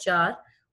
4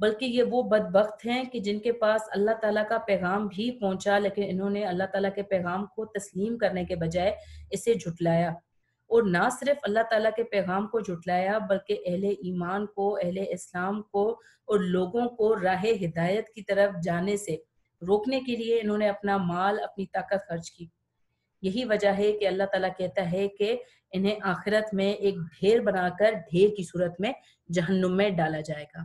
بلکہ یہ وہ بدبخت ہیں کہ جن کے پاس اللہ تعالیٰ کا پیغام بھی پہنچا، لیکن انہوں نے اللہ تعالیٰ کے پیغام کو تسلیم کرنے کے بجائے اسے جھٹلایا، اور نہ صرف اللہ تعالیٰ کے پیغام کو جھٹلایا بلکہ اہل ایمان کو، اہل اسلام کو اور لوگوں کو راہ ہدایت کی طرف جانے سے روکنے کے لیے انہوں نے اپنا مال، اپنی طاقت خرچ کی۔ یہی وجہ ہے کہ اللہ تعالیٰ کہتا ہے کہ انہیں آخرت میں ایک ڈھیر بنا کر ڈھیر کی صورت میں جہنم میں ڈالا جائے گا۔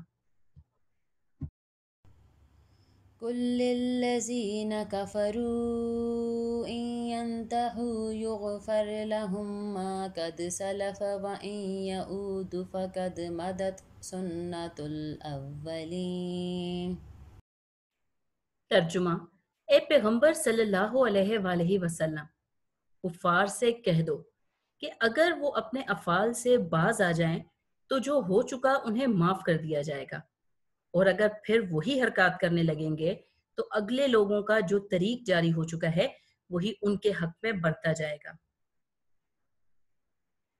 قل للذین کفروا ان ينتهوا یغفر لهم ما قد سلف وان يعودوا فقد مدت سنت الاولین۔ ترجمہ: اے پیغمبر صلی اللہ علیہ وآلہ وسلم، کفار سے کہہ دو کہ اگر وہ اپنے افعال سے باز آ جائیں تو جو ہو چکا انہیں معاف کر دیا جائے گا، اور اگر پھر وہی حرکات کرنے لگیں گے تو اگلے لوگوں کا جو طریق جاری ہو چکا ہے وہی ان کے حق میں بڑھتا جائے گا۔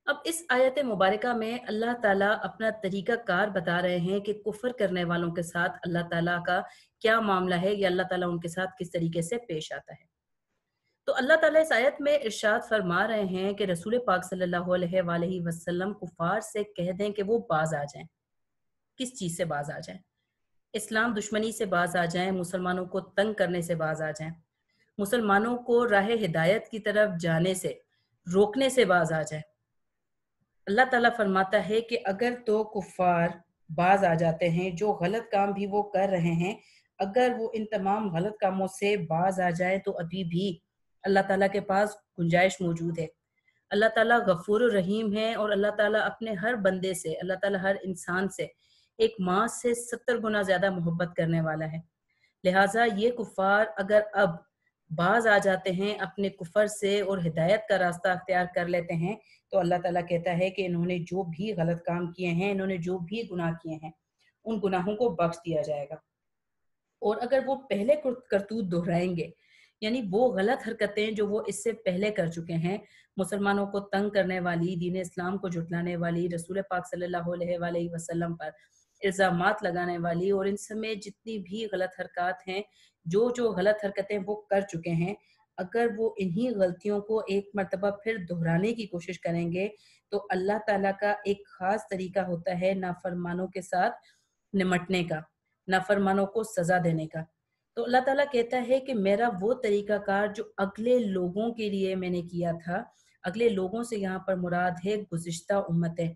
اب اس آیت مبارکہ میں اللہ تعالیٰ اپنا طریقہ کار بتا رہے ہیں کہ کفر کرنے والوں کے ساتھ اللہ تعالیٰ کا کیا معاملہ ہے، یا اللہ تعالیٰ ان کے ساتھ کس طریقے سے پیش آتا ہے۔ تو اللہ تعالیٰ اس آیت میں ارشاد فرما رہے ہیں کہ رسول پاک صلی اللہ علیہ وآلہ وسلم کفار سے کہہ دیں کہ وہ باز آ جائیں۔ کس چیز سے باز آ جائیں؟ اسلام دشمنی سے باز آ جائیں، مسلمانوں کو تنگ کرنے سے باز آ جائیں، مسلمانوں کو راہ ہدایت کی طرف جانے سے روکنے سے باز آ جائیں۔ اللہ تعالیٰ فرماتا ہے کہ اگر تو کفار باز آ جاتے ہیں، جو غلط کام بھی وہ کر رہے ہیں، اگر وہ ان تمام غلط کاموں سے باز آ جائے تو ابھی بھی اللہ تعالیٰ کے پاس گنجائش موجود ہے۔ اللہ تعالیٰ غفور الرحیم ہے، اور اللہ تعالیٰ اپنے ہر بندے سے، اللہ تعالیٰ ہر انسان سے ایک ماں سے 70 گنا زیادہ محبت کرنے والا ہے۔ لہٰذا یہ کفار اگر اب باز آ جاتے ہیں اپنے کفر سے اور ہدایت کا راستہ اختیار کر لیتے ہیں تو اللہ تعالیٰ کہتا ہے کہ انہوں نے جو بھی غلط کام کیے ہیں، انہوں نے جو بھی گناہ کیے ہیں، ان گناہوں کو بخش دیا جائے گا۔ اور اگر وہ پہلے کرتوت دہرائیں گے، یعنی وہ غلط حرکتیں جو وہ اس سے پہلے کر چکے ہیں، مسلمانوں کو تنگ کرنے والی، دین اسلام کو جھٹلانے والی، رسول پاک صلی اللہ علیہ وآلہ وسلم پر الزامات لگانے والی، اور ان سمیت جتنی بھی غلط حرکات ہیں، جو غلط حرکتیں وہ کر چکے ہیں، اگر وہ انہی غلطیوں کو ایک مرتبہ پھر دہرانے کی کوشش کریں گے تو اللہ تعالیٰ کا ایک خاص طریقہ ہوتا ہے نافرمانوں کے ساتھ نمٹنے کا، نافرمانوں کو سزا دینے کا۔ تو اللہ تعالیٰ کہتا ہے کہ میرا وہ طریقہ کار جو اگلے لوگوں کے لیے میں نے کیا تھا، اگلے لوگوں سے یہاں پر مراد ہے گزشتہ امتیں،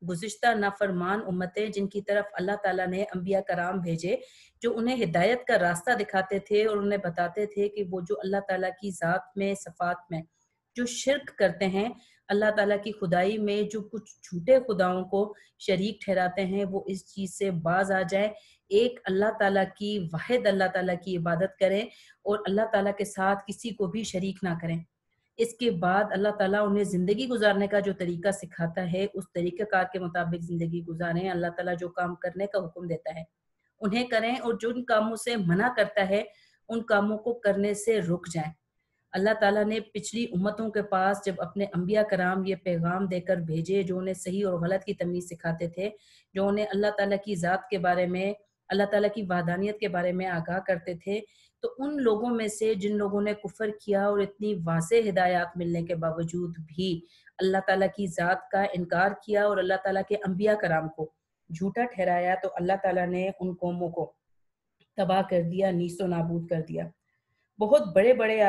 گزشتہ نافرمان امتیں جن کی طرف اللہ تعالیٰ نے انبیاء کرام بھیجے، جو انہیں ہدایت کا راستہ دکھاتے تھے اور انہیں بتاتے تھے کہ وہ جو اللہ تعالیٰ کی ذات میں، صفات میں جو شرک کرتے ہیں، اللہ تعالیٰ کی خدائی میں جو کچھ جھوٹے خداؤں کو شریک ٹھہراتے ہیں، وہ اس چیز سے باز آ جائیں، ایک اللہ تعالیٰ کی، واحد اللہ تعالیٰ کی عبادت کریں اور اللہ تعالیٰ کے ساتھ کسی کو بھی شریک نہ کریں۔ اس کے بعد اللہ تعالیٰ انہیں زندگی گزارنے کا جو طریقہ سکھاتا ہے، اس طریقہ کار کے مطابق زندگی گزاریں۔ اللہ تعالیٰ جو کام کرنے کا حکم دیتا ہے انہیں کریں، اور جو ان کاموں سے منع کرتا ہے ان کاموں کو کرنے سے رک جائیں۔ اللہ تعالیٰ نے پچھلی امتوں کے پاس جب اپنے انبیاء کرام یہ پیغام دے کر بھیجے، جو انہیں صحیح اور غلط کی تمیز سکھاتے تھے، جو انہیں اللہ تعالیٰ کی ذات کے بارے میں، اللہ تعالیٰ کی وحدانیت کے بارے میں آگاہ کرتے تھے، تو ان لوگوں میں سے جن لوگوں نے کفر کیا اور اتنی واضح ہدایات ملنے کے باوجود بھی اللہ تعالیٰ کی ذات کا انکار کیا اور اللہ تعالیٰ کے انبیاء کرام کو جھوٹا ٹھہرایا، تو اللہ تعالیٰ نے ان قوموں کو تباہ کر دیا، نیست و نابود کر دیا۔ بہت بڑے بڑے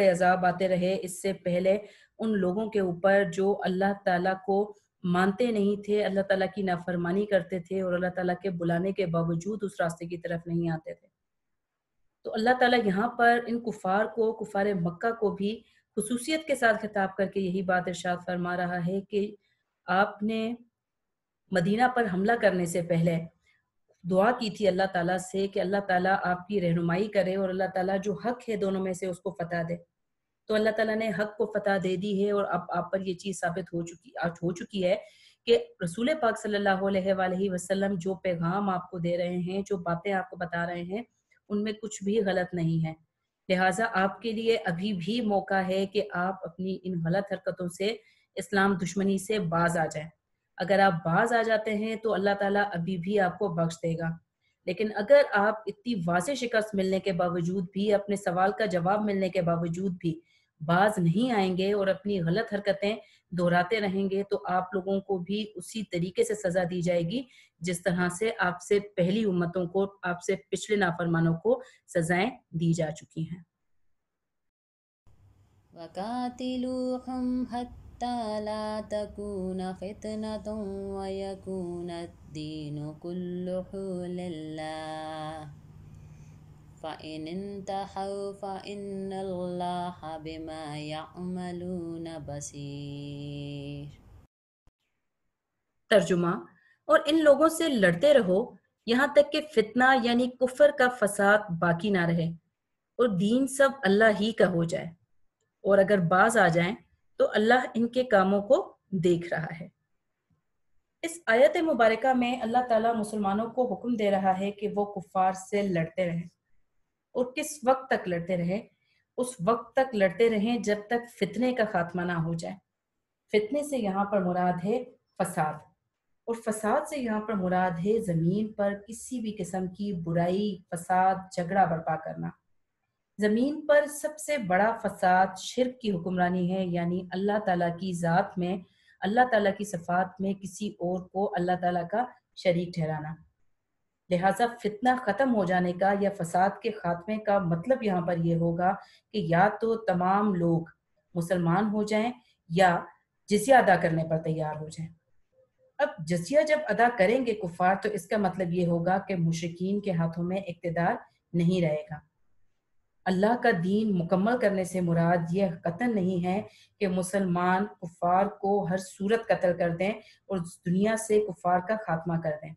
عذاب آتے رہے اس سے پہلے ان لوگوں کے اوپر جو اللہ تعالیٰ کو مانتے نہیں تھے، اللہ تعالیٰ کی نافرمانی کرتے تھے اور اللہ تعالیٰ کے بلانے کے باوجود اس راستے کی طرف نہیں آتے تھے۔ تو اللہ تعالیٰ یہاں پر ان کفار کو، کفار مکہ کو بھی خصوصیت کے ساتھ خطاب کر کے یہی بات ارشاد فرما رہا ہے کہ آپ نے مدینہ پر حملہ کرنے سے پہلے دعا کی تھی اللہ تعالیٰ سے کہ اللہ تعالیٰ آپ کی رہنمائی کرے اور اللہ تعالیٰ جو حق ہے دونوں میں سے اس کو فتح دے۔ تو اللہ تعالیٰ نے حق کو فتح دے دی ہے، اور اب آپ پر یہ چیز ثابت ہو چکی ہے کہ رسول پاک صلی اللہ علیہ وآلہ وسلم جو پیغام آپ کو دے رہے ہیں، جو باتیں آپ کو بتا رہے ہیں، ان میں کچھ بھی غلط نہیں ہے۔ لہٰذا آپ کے لیے ابھی بھی موقع ہے کہ آپ اپنی ان غلط حرکتوں سے، اسلام دشمنی سے باز آ جائیں۔ اگر آپ باز آ جاتے ہیں تو اللہ تعالیٰ ابھی بھی آپ کو بخش دے گا، لیکن اگر آپ اتنی واضح شکست ملنے کے باوجود بھی، اپنے سوال کا جواب ملنے کے باوجود بھی باز نہیں آئیں گے اور اپنی غلط حرکتیں دہراتے رہیں گے، تو آپ لوگوں کو بھی اسی طریقے سے سزا دی جائے گی جس طرح سے آپ سے پہلی امتوں کو، آپ سے پچھلے نافرمانوں کو سزائیں دی جا چکی ہیں۔ وَقَاتِلُوهُمْ حَتَّى لَا تَكُونَ فِتْنَةٌ وَيَكُونَ الدِّينُ كُلُّهُ لِلَّهِ فَإِنِ انْتَهَوْا فَإِنَّ اللَّهَ بِمَا يَعْمَلُونَ بَصِيرٌ۔ ترجمہ: اور ان لوگوں سے لڑتے رہو یہاں تک کہ فتنہ یعنی کفر کا فساد باقی نہ رہے اور دین سب اللہ ہی کا ہو جائے، اور اگر باز آ جائیں تو اللہ ان کے کاموں کو دیکھ رہا ہے۔ اس آیت مبارکہ میں اللہ تعالیٰ مسلمانوں کو حکم دے رہا ہے کہ وہ کفار سے لڑتے رہیں، اور کس وقت تک لڑتے رہیں؟ اس وقت تک لڑتے رہیں جب تک فتنے کا خاتمہ نہ ہو جائے۔ فتنے سے یہاں پر مراد ہے فساد، اور فساد سے یہاں پر مراد ہے زمین پر کسی بھی قسم کی برائی، فساد، جھگڑا برپا کرنا۔ زمین پر سب سے بڑا فساد شرک کی حکمرانی ہے، یعنی اللہ تعالیٰ کی ذات میں، اللہ تعالیٰ کی صفات میں کسی اور کو اللہ تعالیٰ کا شریک ٹھہرانا۔ لہٰذا فتنہ ختم ہو جانے کا یا فساد کے خاتمے کا مطلب یہاں پر یہ ہوگا کہ یا تو تمام لوگ مسلمان ہو جائیں یا جزیہ ادا کرنے پر تیار ہو جائیں۔ اب جزیہ جب ادا کریں گے کفار تو اس کا مطلب یہ ہوگا کہ مشرکین کے ہاتھوں میں اقتدار نہیں رہے گا۔ اللہ کا دین مکمل کرنے سے مراد یہ قطعاً نہیں ہے کہ مسلمان کفار کو ہر صورت قتل کر دیں اور دنیا سے کفار کا خاتمہ کر دیں،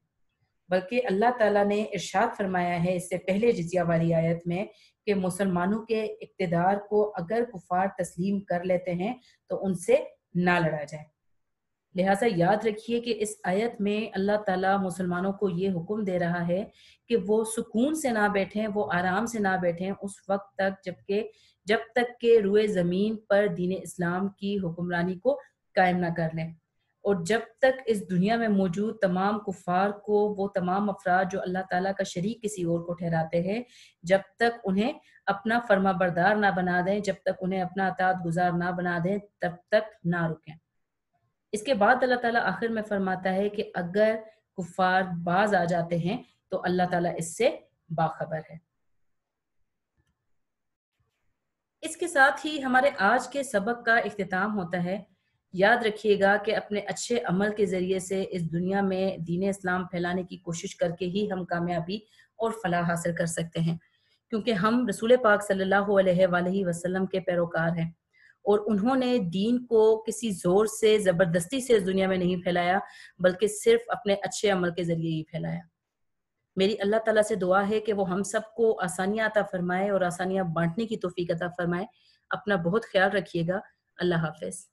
بلکہ اللہ تعالیٰ نے ارشاد فرمایا ہے اس سے پہلے جزیہ والی آیت میں کہ مسلمانوں کے اقتدار کو اگر کفار تسلیم کر لیتے ہیں تو ان سے نہ لڑا جائے۔ لہٰذا یاد رکھیے کہ اس آیت میں اللہ تعالیٰ مسلمانوں کو یہ حکم دے رہا ہے کہ وہ سکون سے نہ بیٹھیں، وہ آرام سے نہ بیٹھیں اس وقت تک جب تک کہ روئے زمین پر دین اسلام کی حکمرانی کو قائم نہ کر لیں، اور جب تک اس دنیا میں موجود تمام کفار کو، وہ تمام افراد جو اللہ تعالیٰ کا شریک کسی اور کو ٹھہراتے ہیں، جب تک انہیں اپنا فرما بردار نہ بنا دیں، جب تک انہیں اپنا اطاعت گزار نہ بنا دیں، تب تک نہ رکیں۔ اس کے بعد اللہ تعالیٰ آخر میں فرماتا ہے کہ اگر کفار باز آ جاتے ہیں تو اللہ تعالیٰ اس سے باخبر ہے۔ اس کے ساتھ ہی ہمارے آج کے سبق کا اختتام ہوتا ہے۔ یاد رکھیے گا کہ اپنے اچھے عمل کے ذریعے سے اس دنیا میں دین اسلام پھیلانے کی کوشش کر کے ہی ہم کامیابی اور فلاح حاصل کر سکتے ہیں، کیونکہ ہم رسول پاک صلی اللہ علیہ وآلہ وسلم کے پیروکار ہیں، اور انہوں نے دین کو کسی زور سے، زبردستی سے اس دنیا میں نہیں پھیلایا، بلکہ صرف اپنے اچھے عمل کے ذریعے ہی پھیلایا۔ میری اللہ تعالیٰ سے دعا ہے کہ وہ ہم سب کو آسانیاں عطا فرمائے اور آسانیاں بانٹنے کی توفیق عطا فرمائے۔ اپنا بہت خیال رکھیے گا۔ اللہ حافظ۔